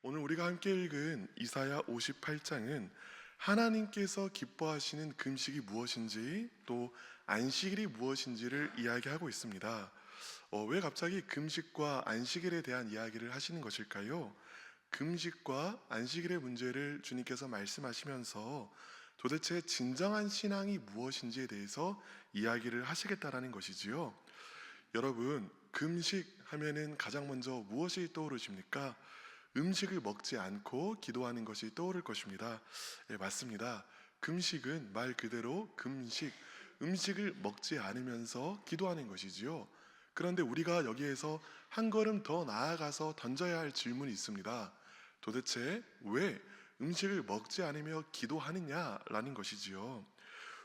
오늘 우리가 함께 읽은 이사야 58장은 하나님께서 기뻐하시는 금식이 무엇인지 또 안식일이 무엇인지를 이야기하고 있습니다. 왜 갑자기 금식과 안식일에 대한 이야기를 하시는 것일까요? 금식과 안식일의 문제를 주님께서 말씀하시면서 도대체 진정한 신앙이 무엇인지에 대해서 이야기를 하시겠다라는 것이지요. 여러분, 금식 하면은 가장 먼저 무엇이 떠오르십니까? 음식을 먹지 않고 기도하는 것이 떠오를 것입니다. 예, 맞습니다. 금식은 말 그대로 금식, 음식을 먹지 않으면서 기도하는 것이지요. 그런데 우리가 여기에서 한 걸음 더 나아가서 던져야 할 질문이 있습니다. 도대체 왜 음식을 먹지 않으며 기도하느냐라는 것이지요.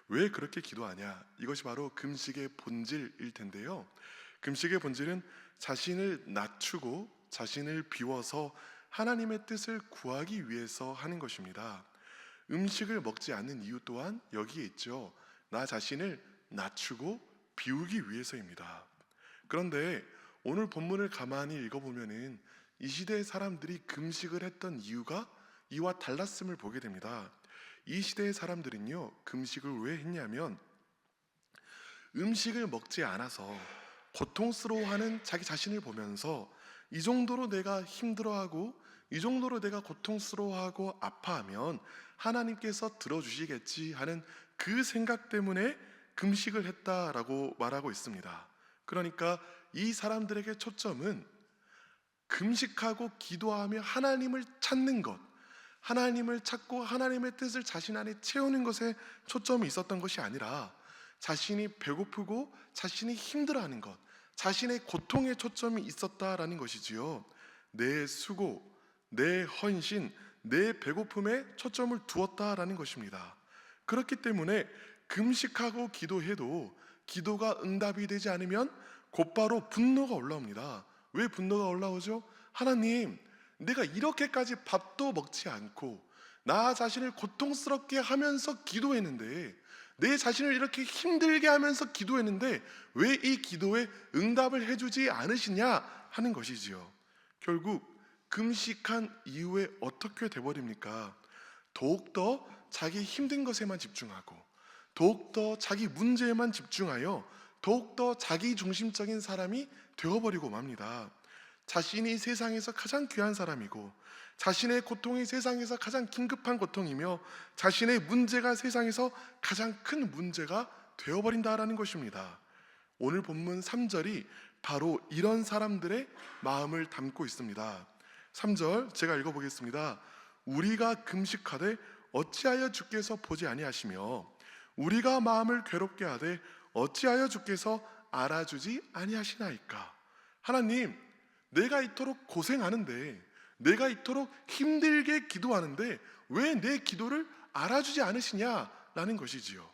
왜 그렇게 기도하냐? 이것이 바로 금식의 본질일 텐데요. 금식의 본질은 자신을 낮추고 자신을 비워서 하나님의 뜻을 구하기 위해서 하는 것입니다. 음식을 먹지 않는 이유 또한 여기에 있죠. 나 자신을 낮추고 비우기 위해서입니다. 그런데 오늘 본문을 가만히 읽어보면은 이 시대의 사람들이 금식을 했던 이유가 이와 달랐음을 보게 됩니다. 이 시대의 사람들은요, 금식을 왜 했냐면 음식을 먹지 않아서 고통스러워하는 자기 자신을 보면서 이 정도로 내가 힘들어하고 이 정도로 내가 고통스러워하고 아파하면 하나님께서 들어주시겠지 하는 그 생각 때문에 금식을 했다라고 말하고 있습니다. 그러니까 이 사람들에게 초점은 금식하고 기도하며 하나님을 찾는 것, 하나님을 찾고 하나님의 뜻을 자신 안에 채우는 것에 초점이 있었던 것이 아니라 자신이 배고프고 자신이 힘들어하는 것, 자신의 고통에 초점이 있었다라는 것이지요. 내 수고, 내 헌신, 내 배고픔에 초점을 두었다라는 것입니다. 그렇기 때문에 금식하고 기도해도 기도가 응답이 되지 않으면 곧바로 분노가 올라옵니다. 왜 분노가 올라오죠? 하나님, 내가 이렇게까지 밥도 먹지 않고 나 자신을 고통스럽게 하면서 기도했는데, 내 자신을 이렇게 힘들게 하면서 기도했는데 왜 이 기도에 응답을 해주지 않으시냐 하는 것이지요. 결국 금식한 이후에 어떻게 돼버립니까? 더욱더 자기 힘든 것에만 집중하고 더욱더 자기 문제에만 집중하여 더욱더 자기 중심적인 사람이 되어버리고 맙니다. 자신이 세상에서 가장 귀한 사람이고 자신의 고통이 세상에서 가장 긴급한 고통이며 자신의 문제가 세상에서 가장 큰 문제가 되어버린다라는 것입니다. 오늘 본문 3절이 바로 이런 사람들의 마음을 담고 있습니다. 3절 제가 읽어보겠습니다. 우리가 금식하되 어찌하여 주께서 보지 아니하시며 우리가 마음을 괴롭게 하되 어찌하여 주께서 알아주지 아니하시나이까. 하나님, 내가 이토록 고생하는데, 내가 이토록 힘들게 기도하는데 왜 내 기도를 알아주지 않으시냐라는 것이지요.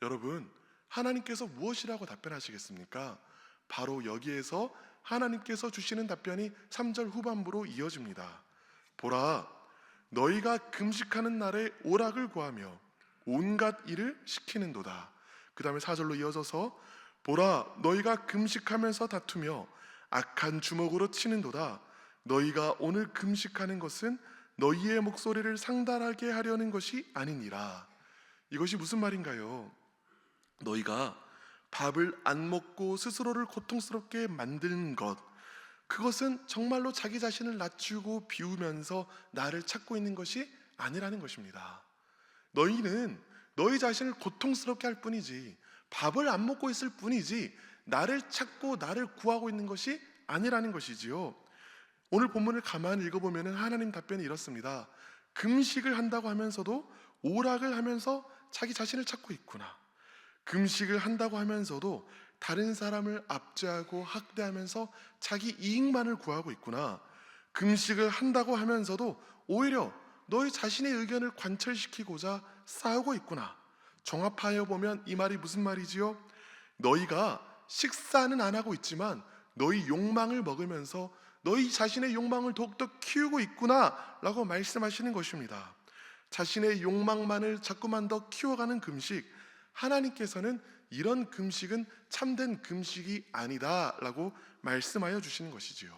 여러분, 하나님께서 무엇이라고 답변하시겠습니까? 바로 여기에서 하나님께서 주시는 답변이 3절 후반부로 이어집니다. 보라, 너희가 금식하는 날에 오락을 구하며 온갖 일을 시키는도다. 그 다음에 4절로 이어져서 보라, 너희가 금식하면서 다투며 악한 주먹으로 치는도다. 너희가 오늘 금식하는 것은 너희의 목소리를 상달하게 하려는 것이 아니니라. 이것이 무슨 말인가요? 너희가 밥을 안 먹고 스스로를 고통스럽게 만드는 것, 그것은 정말로 자기 자신을 낮추고 비우면서 나를 찾고 있는 것이 아니라는 것입니다. 너희는 너희 자신을 고통스럽게 할 뿐이지, 밥을 안 먹고 있을 뿐이지 나를 찾고 나를 구하고 있는 것이 아니라는 것이지요. 오늘 본문을 가만히 읽어보면 하나님 답변이 이렇습니다. 금식을 한다고 하면서도 오락을 하면서 자기 자신을 찾고 있구나. 금식을 한다고 하면서도 다른 사람을 압제하고 학대하면서 자기 이익만을 구하고 있구나. 금식을 한다고 하면서도 오히려 너희 자신의 의견을 관철시키고자 싸우고 있구나. 종합하여 보면 이 말이 무슨 말이지요? 너희가 식사는 안 하고 있지만 너희 욕망을 먹으면서 너희 자신의 욕망을 더욱더 키우고 있구나 라고 말씀하시는 것입니다. 자신의 욕망만을 자꾸만 더 키워가는 금식, 하나님께서는 이런 금식은 참된 금식이 아니다 라고 말씀하여 주시는 것이지요.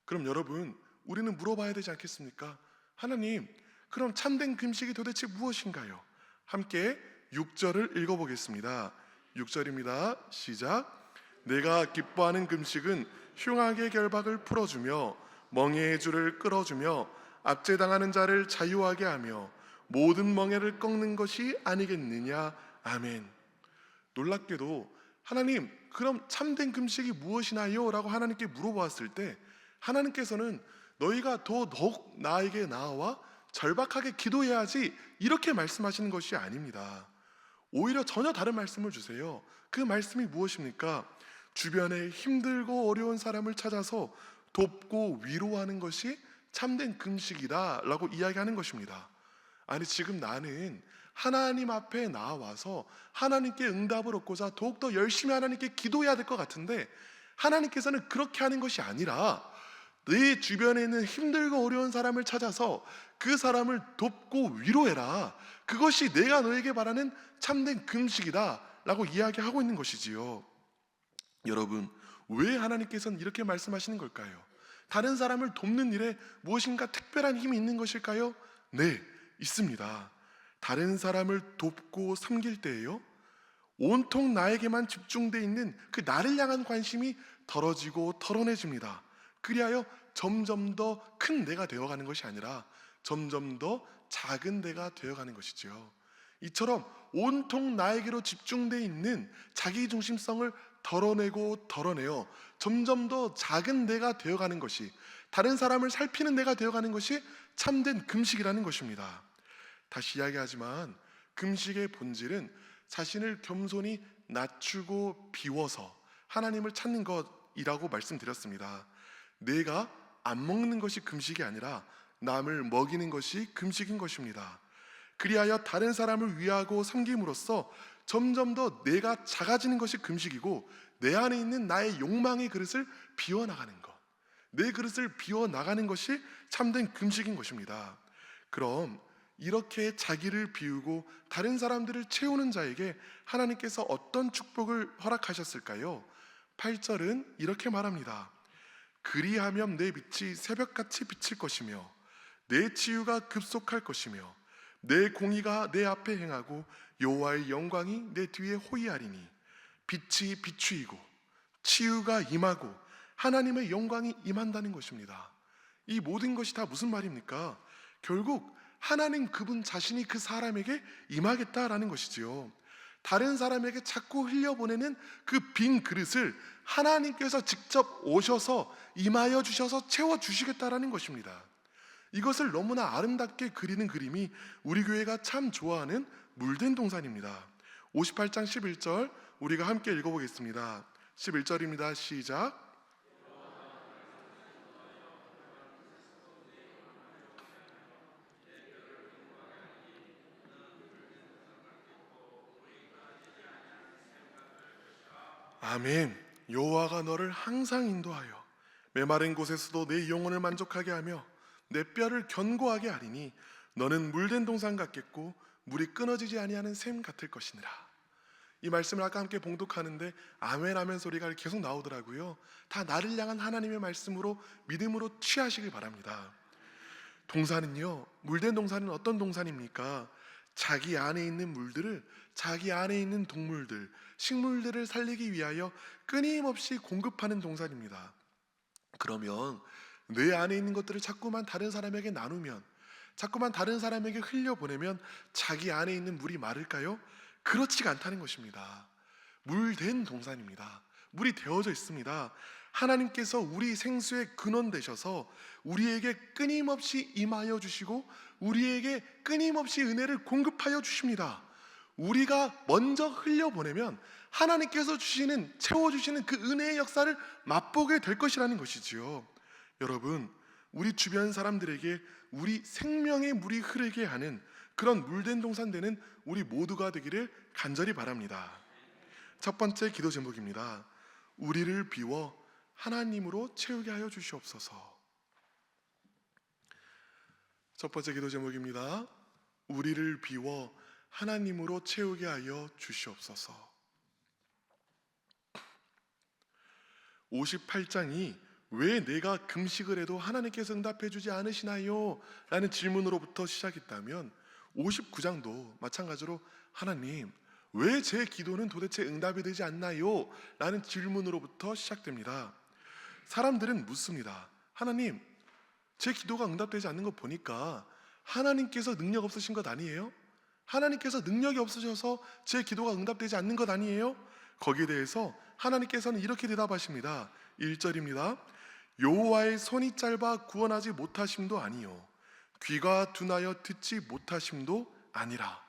그럼 여러분, 우리는 물어봐야 되지 않겠습니까? 하나님, 그럼 참된 금식이 도대체 무엇인가요? 함께 6절을 읽어보겠습니다. 6절입니다. 시작. 내가 기뻐하는 금식은 흉악의 결박을 풀어주며 멍에의 줄을 끌어주며 압제당하는 자를 자유하게 하며 모든 멍에를 꺾는 것이 아니겠느냐. 아멘. 놀랍게도 하나님, 그럼 참된 금식이 무엇이나요? 라고 하나님께 물어보았을 때 하나님께서는 너희가 더욱 나에게 나아와 절박하게 기도해야지 이렇게 말씀하시는 것이 아닙니다. 오히려 전혀 다른 말씀을 주세요. 그 말씀이 무엇입니까? 주변에 힘들고 어려운 사람을 찾아서 돕고 위로하는 것이 참된 금식이다 라고 이야기하는 것입니다. 아니, 지금 나는 하나님 앞에 나와서 하나님께 응답을 얻고자 더욱더 열심히 하나님께 기도해야 될 것 같은데, 하나님께서는 그렇게 하는 것이 아니라 네 주변에 있는 힘들고 어려운 사람을 찾아서 그 사람을 돕고 위로해라, 그것이 내가 너에게 바라는 참된 금식이다 라고 이야기하고 있는 것이지요. 여러분, 왜 하나님께서는 이렇게 말씀하시는 걸까요? 다른 사람을 돕는 일에 무엇인가 특별한 힘이 있는 것일까요? 네, 있습니다. 다른 사람을 돕고 섬길 때에요, 온통 나에게만 집중되어 있는 그 나를 향한 관심이 덜어지고 덜어내집니다. 그리하여 점점 더 큰 내가 되어가는 것이 아니라 점점 더 작은 내가 되어가는 것이지요. 이처럼 온통 나에게로 집중되어 있는 자기중심성을 덜어내고 덜어내어 점점 더 작은 내가 되어가는 것이, 다른 사람을 살피는 내가 되어가는 것이 참된 금식이라는 것입니다. 다시 이야기하지만 금식의 본질은 자신을 겸손히 낮추고 비워서 하나님을 찾는 것이라고 말씀드렸습니다. 내가 안 먹는 것이 금식이 아니라 남을 먹이는 것이 금식인 것입니다. 그리하여 다른 사람을 위하고 섬김으로써 점점 더 내가 작아지는 것이 금식이고, 내 안에 있는 나의 욕망의 그릇을 비워나가는 것, 내 그릇을 비워나가는 것이 참된 금식인 것입니다. 그럼 이렇게 자기를 비우고 다른 사람들을 채우는 자에게 하나님께서 어떤 축복을 허락하셨을까요? 8절은 이렇게 말합니다. 그리하면 내 빛이 새벽같이 비칠 것이며 내 치유가 급속할 것이며 내 공의가 내 앞에 행하고 여호와의 영광이 내 뒤에 호위하리니, 빛이 비추이고 치유가 임하고 하나님의 영광이 임한다는 것입니다. 이 모든 것이 다 무슨 말입니까? 결국 하나님 그분 자신이 그 사람에게 임하겠다라는 것이지요. 다른 사람에게 자꾸 흘려보내는 그 빈 그릇을 하나님께서 직접 오셔서 임하여 주셔서 채워주시겠다라는 것입니다. 이것을 너무나 아름답게 그리는 그림이 우리 교회가 참 좋아하는 물된 동산입니다. 58장 11절 우리가 함께 읽어보겠습니다. 11절입니다. 시작. 아멘. 여호와가 너를 항상 인도하여 메마른 곳에서도 내 영혼을 만족하게 하며 내 뼈를 견고하게 하리니 너는 물된 동산 같겠고 물이 끊어지지 아니하는 샘 같을 것이니라. 이 말씀을 아까 함께 봉독하는데 아멘 아멘 소리가 계속 나오더라고요. 다 나를 향한 하나님의 말씀으로 믿음으로 취하시길 바랍니다. 동산은요, 물된 동산은 어떤 동산입니까? 자기 안에 있는 물들을, 자기 안에 있는 동물들, 식물들을 살리기 위하여 끊임없이 공급하는 동산입니다. 그러면 내 안에 있는 것들을 자꾸만 다른 사람에게 나누면, 자꾸만 다른 사람에게 흘려보내면 자기 안에 있는 물이 마를까요? 그렇지가 않다는 것입니다. 물된 동산입니다. 물이 되어져 있습니다. 하나님께서 우리 생수의 근원 되셔서 우리에게 끊임없이 임하여 주시고 우리에게 끊임없이 은혜를 공급하여 주십니다. 우리가 먼저 흘려보내면 하나님께서 주시는, 채워주시는 그 은혜의 역사를 맛보게 될 것이라는 것이지요. 여러분, 우리 주변 사람들에게 우리 생명의 물이 흐르게 하는 그런 물된 동산 되는 우리 모두가 되기를 간절히 바랍니다. 첫 번째 기도 제목입니다. 우리를 비워 하나님으로 채우게 하여 주시옵소서. 첫 번째 기도 제목입니다. 우리를 비워 하나님으로 채우게 하여 주시옵소서. 58장이 왜 내가 금식을 해도 하나님께서 응답해 주지 않으시나요? 라는 질문으로부터 시작했다면 59장도 마찬가지로 하나님, 왜 제 기도는 도대체 응답이 되지 않나요? 라는 질문으로부터 시작됩니다. 사람들은 묻습니다. 하나님, 제 기도가 응답되지 않는 거 보니까 하나님께서 능력 없으신 것 아니에요? 하나님께서 능력이 없으셔서 제 기도가 응답되지 않는 것 아니에요? 거기에 대해서 하나님께서는 이렇게 대답하십니다. 1절입니다. 여호와의 손이 짧아 구원하지 못하심도 아니요 귀가 둔하여 듣지 못하심도 아니라.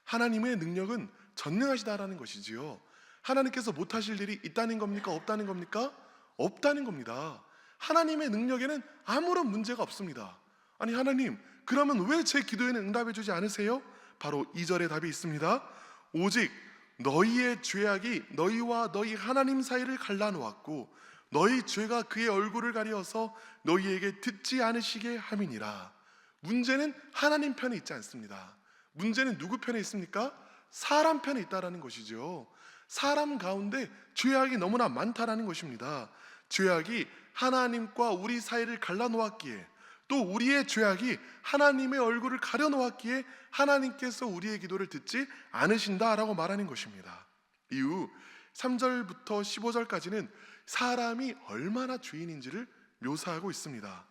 하나님의 능력은 전능하시다라는 것이지요. 하나님께서 못하실 일이 있다는 겁니까? 없다는 겁니까? 없다는 겁니다. 하나님의 능력에는 아무런 문제가 없습니다. 아니 하나님, 그러면 왜 제 기도에는 응답해 주지 않으세요? 바로 2절에 답이 있습니다. 오직 너희의 죄악이 너희와 너희 하나님 사이를 갈라놓았고 너희 죄가 그의 얼굴을 가려서 너희에게 듣지 않으시게 함이니라. 문제는 하나님 편에 있지 않습니다. 문제는 누구 편에 있습니까? 사람 편에 있다라는 것이죠. 사람 가운데 죄악이 너무나 많다라는 것입니다. 죄악이 하나님과 우리 사이를 갈라놓았기에, 또 우리의 죄악이 하나님의 얼굴을 가려놓았기에 하나님께서 우리의 기도를 듣지 않으신다라고 말하는 것입니다. 이후 3절부터 15절까지는 사람이 얼마나 죄인인지를 묘사하고 있습니다.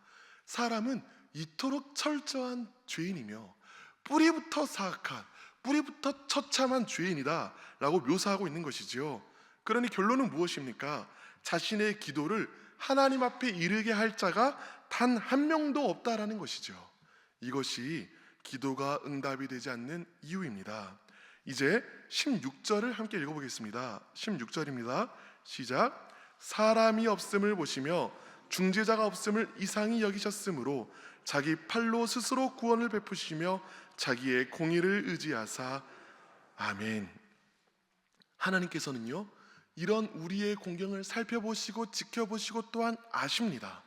사람은 이토록 철저한 죄인이며 뿌리부터 사악한, 뿌리부터 처참한 죄인이다 라고 묘사하고 있는 것이지요. 그러니 결론은 무엇입니까? 자신의 기도를 하나님 앞에 이르게 할 자가 단 한 명도 없다라는 것이죠. 이것이 기도가 응답이 되지 않는 이유입니다. 이제 16절을 함께 읽어보겠습니다. 16절입니다. 시작. 사람이 없음을 보시며 중재자가 없음을 이상히 여기셨으므로 자기 팔로 스스로 구원을 베푸시며 자기의 공의를 의지하사. 아멘. 하나님께서는요, 이런 우리의 공경을 살펴보시고 지켜보시고 또한 아십니다.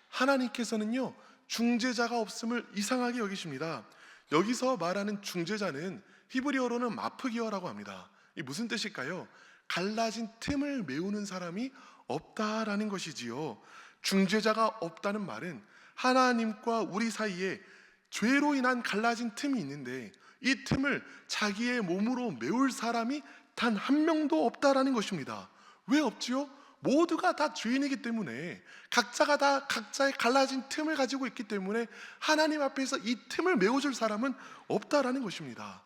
하나님께서는요, 중재자가 없음을 이상하게 여기십니다. 여기서 말하는 중재자는 히브리어로는 마프기어라고 합니다. 이 무슨 뜻일까요? 갈라진 틈을 메우는 사람이 없다라는 것이지요. 중재자가 없다는 말은 하나님과 우리 사이에 죄로 인한 갈라진 틈이 있는데 이 틈을 자기의 몸으로 메울 사람이 단 한 명도 없다라는 것입니다. 왜 없지요? 모두가 다 죄인이기 때문에, 각자가 다 각자의 갈라진 틈을 가지고 있기 때문에 하나님 앞에서 이 틈을 메워줄 사람은 없다라는 것입니다.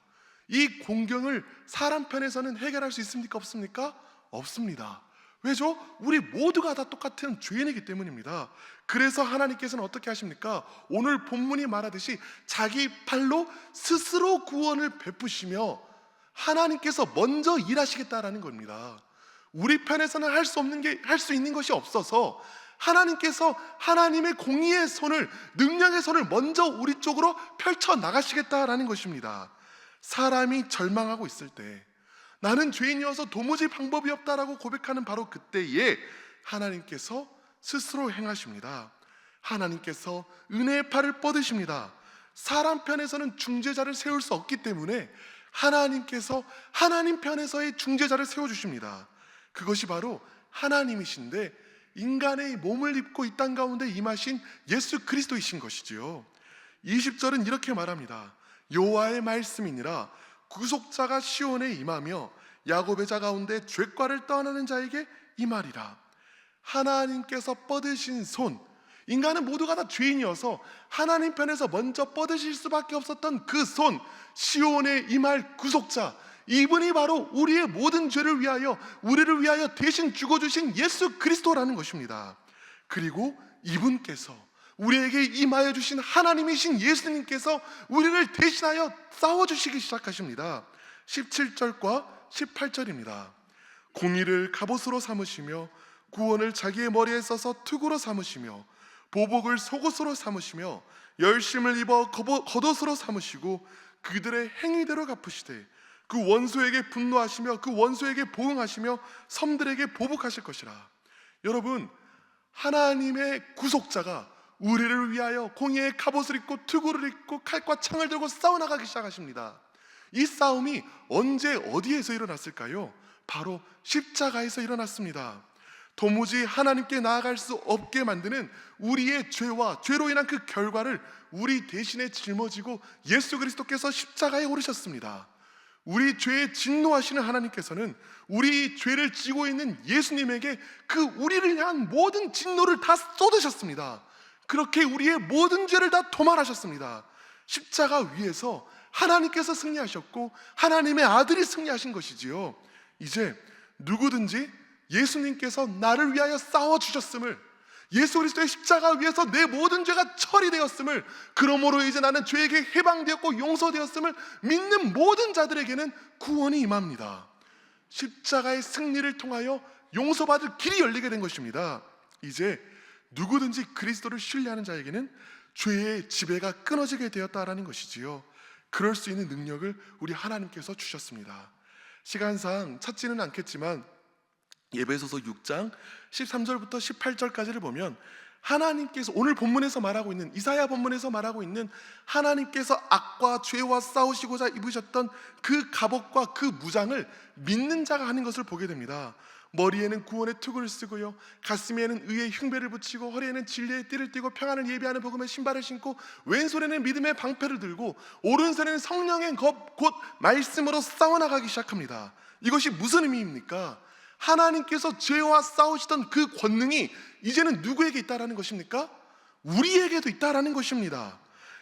이 공경을 사람 편에서는 해결할 수 있습니까? 없습니까? 없습니다. 왜죠? 우리 모두가 다 똑같은 죄인이기 때문입니다. 그래서 하나님께서는 어떻게 하십니까? 오늘 본문이 말하듯이 자기 팔로 스스로 구원을 베푸시며 하나님께서 먼저 일하시겠다라는 겁니다. 우리 편에서는 할 수 있는 것이 없어서 하나님께서 하나님의 공의의 손을, 능력의 손을 먼저 우리 쪽으로 펼쳐 나가시겠다라는 것입니다. 사람이 절망하고 있을 때, 나는 죄인이어서 도무지 방법이 없다라고 고백하는 바로 그때에 하나님께서 스스로 행하십니다. 하나님께서 은혜의 팔을 뻗으십니다. 사람 편에서는 중재자를 세울 수 없기 때문에 하나님께서 하나님 편에서의 중재자를 세워주십니다. 그것이 바로 하나님이신데 인간의 몸을 입고 이 땅 가운데 임하신 예수 그리스도이신 것이지요. 20절은 이렇게 말합니다. 여호와의 말씀이니라 구속자가 시온에 임하며 야곱의 자 가운데 죄과를 떠나는 자에게 임하리라. 하나님께서 뻗으신 손, 인간은 모두가 다 죄인이어서 하나님 편에서 먼저 뻗으실 수밖에 없었던 그 손, 시온에 임할 구속자, 이분이 바로 우리의 모든 죄를 위하여, 우리를 위하여 대신 죽어주신 예수 그리스도라는 것입니다. 그리고 이분께서, 우리에게 임하여 주신 하나님이신 예수님께서 우리를 대신하여 싸워주시기 시작하십니다. 17절과 18절입니다. 공의를 갑옷으로 삼으시며 구원을 자기의 머리에 써서 투구로 삼으시며 보복을 속옷으로 삼으시며 열심을 입어 겉옷으로 삼으시고 그들의 행위대로 갚으시되 그 원수에게 분노하시며 그 원수에게 보응하시며 섬들에게 보복하실 것이라. 여러분, 하나님의 구속자가 우리를 위하여 공의의 갑옷을 입고 투구를 입고 칼과 창을 들고 싸워나가기 시작하십니다. 이 싸움이 언제 어디에서 일어났을까요? 바로 십자가에서 일어났습니다. 도무지 하나님께 나아갈 수 없게 만드는 우리의 죄와 죄로 인한 그 결과를 우리 대신에 짊어지고 예수 그리스도께서 십자가에 오르셨습니다. 우리 죄에 진노하시는 하나님께서는 우리 죄를 지고 있는 예수님에게 그 우리를 향한 모든 진노를 다 쏟으셨습니다. 그렇게 우리의 모든 죄를 다 도말하셨습니다. 십자가 위에서 하나님께서 승리하셨고 하나님의 아들이 승리하신 것이지요. 이제 누구든지 예수님께서 나를 위하여 싸워주셨음을, 예수 그리스도의 십자가 위에서 내 모든 죄가 처리되었음을, 그러므로 이제 나는 죄에게 해방되었고 용서되었음을 믿는 모든 자들에게는 구원이 임합니다. 십자가의 승리를 통하여 용서받을 길이 열리게 된 것입니다. 이제 누구든지 그리스도를 신뢰하는 자에게는 죄의 지배가 끊어지게 되었다라는 것이지요. 그럴 수 있는 능력을 우리 하나님께서 주셨습니다. 시간상 찾지는 않겠지만 에베소서 6장 13절부터 18절까지를 보면 하나님께서 오늘 본문에서 말하고 있는, 이사야 본문에서 말하고 있는 하나님께서 악과 죄와 싸우시고자 입으셨던 그 갑옷과 그 무장을 믿는 자가 하는 것을 보게 됩니다. 머리에는 구원의 투구를 쓰고요, 가슴에는 의의 흉배를 붙이고, 허리에는 진리의 띠를 띠고, 평안을 예비하는 복음의 신발을 신고, 왼손에는 믿음의 방패를 들고, 오른손에는 성령의 곧 말씀으로 싸워나가기 시작합니다. 이것이 무슨 의미입니까? 하나님께서 죄와 싸우시던 그 권능이 이제는 누구에게 있다라는 것입니까? 우리에게도 있다라는 것입니다.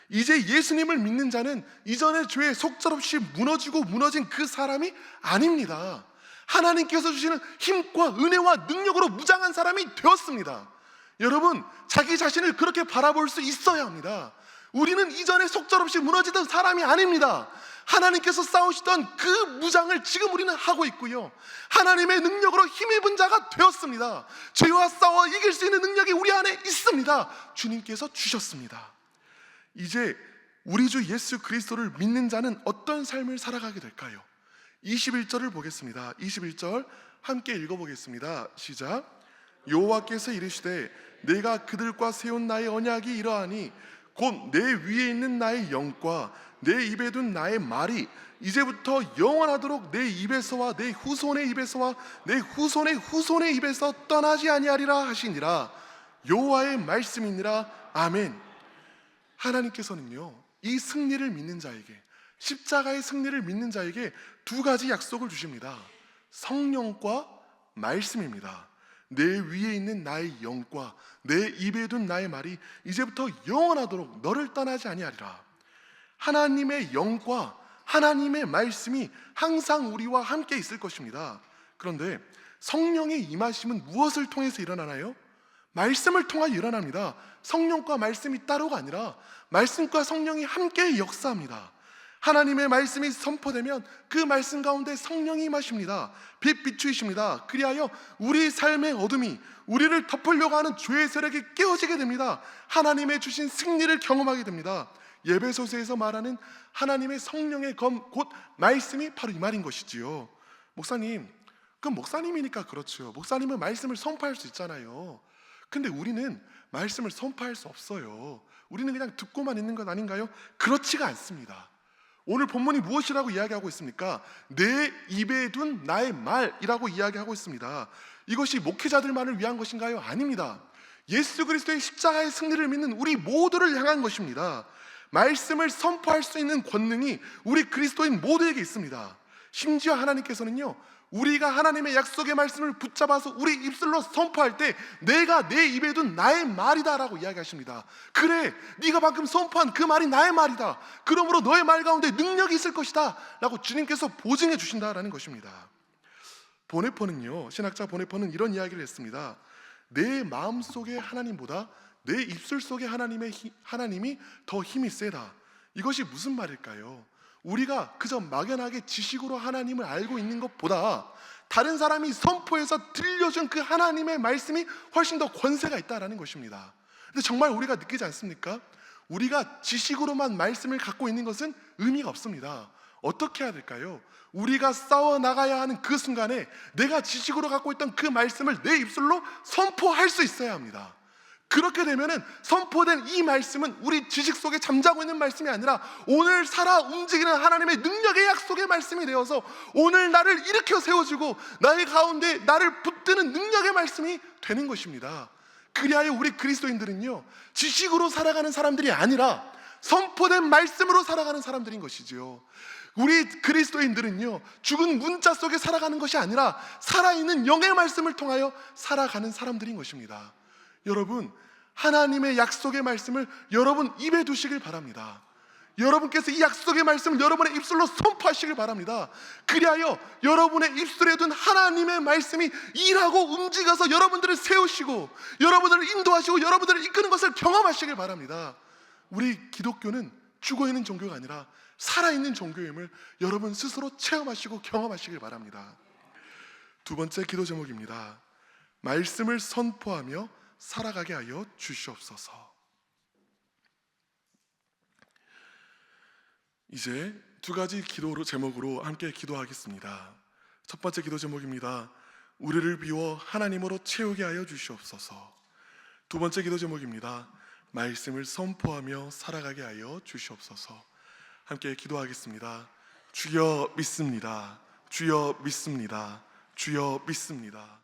이제 예수님을 믿는 자는 이전의 죄에 속절없이 무너지고 무너진 그 사람이 아닙니다. 하나님께서 주시는 힘과 은혜와 능력으로 무장한 사람이 되었습니다. 여러분, 자기 자신을 그렇게 바라볼 수 있어야 합니다. 우리는 이전에 속절없이 무너지던 사람이 아닙니다. 하나님께서 싸우시던 그 무장을 지금 우리는 하고 있고요, 하나님의 능력으로 힘입은 자가 되었습니다. 죄와 싸워 이길 수 있는 능력이 우리 안에 있습니다. 주님께서 주셨습니다. 이제 우리 주 예수 그리스도를 믿는 자는 어떤 삶을 살아가게 될까요? 21절을 보겠습니다. 21절 함께 읽어보겠습니다. 시작. 여호와께서 이르시되 내가 그들과 세운 나의 언약이 이러하니 곧 내 위에 있는 나의 영과 내 입에 둔 나의 말이 이제부터 영원하도록 내 입에서와 내 후손의 입에서와 내 후손의 후손의 입에서 떠나지 아니하리라 하시니라. 여호와의 말씀이니라. 아멘. 하나님께서는요, 이 승리를 믿는 자에게, 십자가의 승리를 믿는 자에게 두 가지 약속을 주십니다. 성령과 말씀입니다. 내 위에 있는 나의 영과 내 입에 둔 나의 말이 이제부터 영원하도록 너를 떠나지 아니하리라. 하나님의 영과 하나님의 말씀이 항상 우리와 함께 있을 것입니다. 그런데 성령의 임하심은 무엇을 통해서 일어나나요? 말씀을 통하여 일어납니다. 성령과 말씀이 따로가 아니라 말씀과 성령이 함께 역사합니다. 하나님의 말씀이 선포되면 그 말씀 가운데 성령이 임하십니다. 빛 비추이십니다. 그리하여 우리 삶의 어둠이, 우리를 덮으려고 하는 죄의 세력이 깨어지게 됩니다. 하나님의 주신 승리를 경험하게 됩니다. 에베소서에서 말하는 하나님의 성령의 검, 곧 말씀이 바로 이 말인 것이지요. 목사님, 그럼 목사님이니까 그렇죠. 목사님은 말씀을 선포할 수 있잖아요. 근데 우리는 말씀을 선포할 수 없어요. 우리는 그냥 듣고만 있는 것 아닌가요? 그렇지가 않습니다. 오늘 본문이 무엇이라고 이야기하고 있습니까? 내 입에 둔 나의 말이라고 이야기하고 있습니다. 이것이 목회자들만을 위한 것인가요? 아닙니다. 예수 그리스도의 십자가의 승리를 믿는 우리 모두를 향한 것입니다. 말씀을 선포할 수 있는 권능이 우리 그리스도인 모두에게 있습니다. 심지어 하나님께서는요, 우리가 하나님의 약속의 말씀을 붙잡아서 우리 입술로 선포할 때 내가 내 입에 둔 나의 말이다 라고 이야기하십니다. 그래, 네가 방금 선포한 그 말이 나의 말이다. 그러므로 너의 말 가운데 능력이 있을 것이다 라고 주님께서 보증해 주신다라는 것입니다. 보네퍼는요, 신학자 보네퍼는 이런 이야기를 했습니다. 내 마음속의 하나님보다 내 입술 속의 하나님이 더 힘이 세다. 이것이 무슨 말일까요? 우리가 그저 막연하게 지식으로 하나님을 알고 있는 것보다 다른 사람이 선포해서 들려준 그 하나님의 말씀이 훨씬 더 권세가 있다는 것입니다. 근데 정말 우리가 느끼지 않습니까? 우리가 지식으로만 말씀을 갖고 있는 것은 의미가 없습니다. 어떻게 해야 될까요? 우리가 싸워나가야 하는 그 순간에 내가 지식으로 갖고 있던 그 말씀을 내 입술로 선포할 수 있어야 합니다. 그렇게 되면은 선포된 이 말씀은 우리 지식 속에 잠자고 있는 말씀이 아니라 오늘 살아 움직이는 하나님의 능력의 약속의 말씀이 되어서 오늘 나를 일으켜 세워주고 나의 가운데 나를 붙드는 능력의 말씀이 되는 것입니다. 그리하여 우리 그리스도인들은요, 지식으로 살아가는 사람들이 아니라 선포된 말씀으로 살아가는 사람들인 것이지요. 우리 그리스도인들은요, 죽은 문자 속에 살아가는 것이 아니라 살아있는 영의 말씀을 통하여 살아가는 사람들인 것입니다. 여러분, 하나님의 약속의 말씀을 여러분 입에 두시길 바랍니다. 여러분께서 이 약속의 말씀을 여러분의 입술로 선포하시길 바랍니다. 그리하여 여러분의 입술에 둔 하나님의 말씀이 일하고 움직여서 여러분들을 세우시고 여러분들을 인도하시고 여러분들을 이끄는 것을 경험하시길 바랍니다. 우리 기독교는 죽어있는 종교가 아니라 살아있는 종교임을 여러분 스스로 체험하시고 경험하시길 바랍니다. 두 번째 기도 제목입니다. 말씀을 선포하며 살아가게 하여 주시옵소서. 이제 두 가지 기도 제목으로 함께 기도하겠습니다. 첫 번째 기도 제목입니다. 우리를 비워 하나님으로 채우게 하여 주시옵소서. 두 번째 기도 제목입니다. 말씀을 선포하며 살아가게 하여 주시옵소서. 함께 기도하겠습니다. 주여 믿습니다. 주여 믿습니다. 주여 믿습니다.